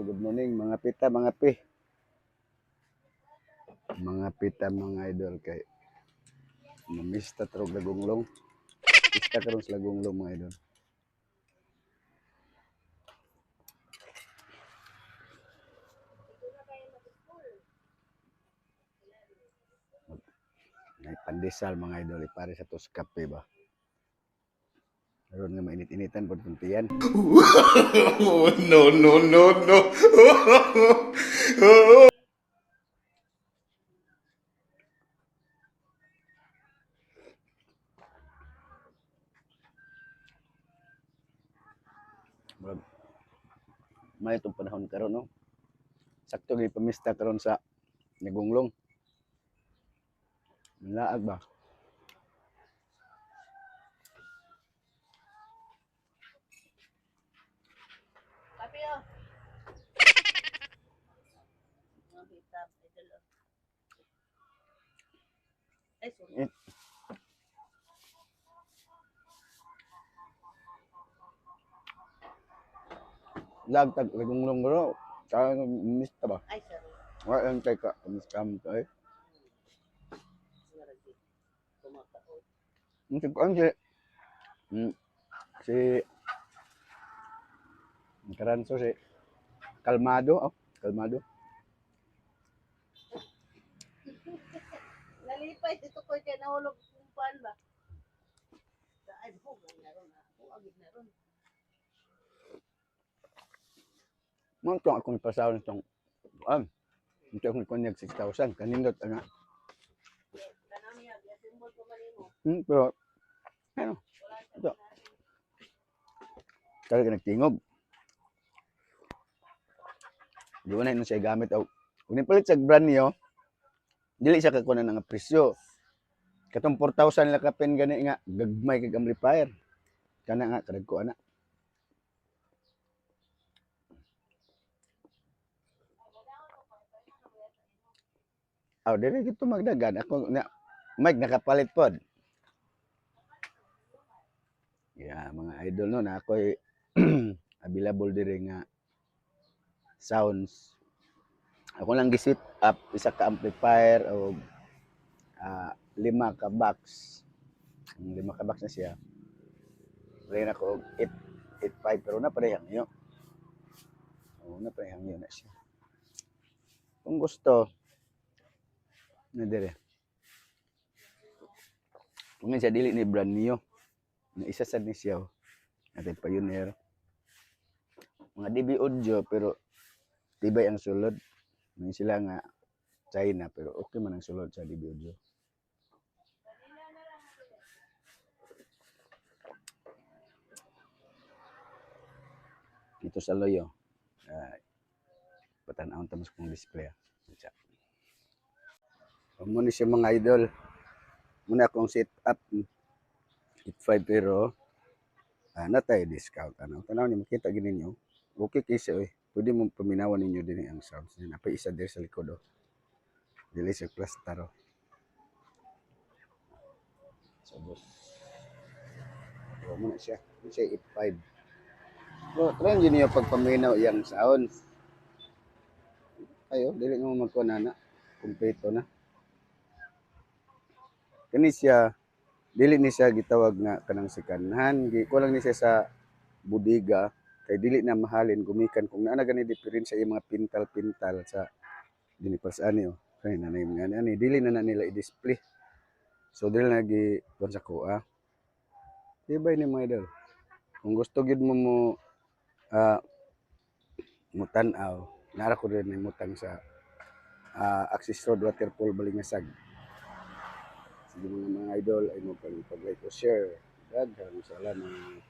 good morning mga pita, mga pi. Mga pita, mga idol kay mamista trog lagunglong. Pista karon sa lagunglong mga idol. May pandesal mga idol, pare sa tos kape ba. Karon nga mainit-initan pod kuntiyan. No, no, no, no. May itong panahon karon no. Sakto gyud pamista karon sa lagunglong. Laag ba? Kapio. Mabita, idol. Ay, sorry. Laag tag lagunglong bro. Kaya mista ba? Ay, sorry. Wa ang kay ka pamista mo ay. Kumakaon. Ang kuan si si Karanso si Kalmado, oh, Kalmado. Nalipay, dito ko kaya nahulog kumpan ba? Ay, hugay na ron. Hugay na ron. Mo tong akong pasahon tong ito akong konyag 6,000 kanindot ana. Kanami yan, simbol ko manimo. Pero ano? Ito. Talaga nagtingog. Di ko na yun siya gamit. Kung nipalit sa brand niyo, dili siya kakunan ng presyo. Katong 4,000 lang kapen gani nga, gagmay kag amplifier. Kana nga, karag ko ana. Dili gito magdagan. Ako na, mic nakapalit pod. Yeah, mga idol no, na ako'y available diri nga sounds. Ako lang gisit up isa ka amplifier o 5 ka box. 5 ka box na siya. Play na ko 885 pero na parehang yun. Na parehang yun na siya. Kung gusto, na dire. Kung siya dili ni brand niyo, na isa sa ni siya, natin Pioneer. Mga DB audio pero tibay ang sulod. May sila nga China pero okay man ang sulod sa DB audio. Dito sa loyo, patanawon tamos kong display. Muna siya mga idol. Muna akong set up 85 pero natay discount. Tanaw niyo makita gini niyo. Okay kasi pwede mo paminawan ninyo din ang sounds. Napay isa din sa likod dili sa cluster So boss. Muna siya. Siya 85. So, try nyo niyo pagpaminaw iyang sounds. Ayo, dili mo magkunana. Kompleto na. Kani siya, dili ni siya gitawag nga kanang sikanhan. Kulang ni siya sa budiga. Kay dili na mahalin gumikan. Kung naana gani diferensya yung mga pintal-pintal sa dinipals ani Kaya nanay mga ani. Dili na nila i-display. So, dili na gi-kuhan sa kuha. Ibay ni mga idol. Kung gusto gid mo mutanaw, nara ko rin mutang sa Access Road Waterfall Balingasag. Sige mga idol ay mo pag-like o share. Daghang salamat.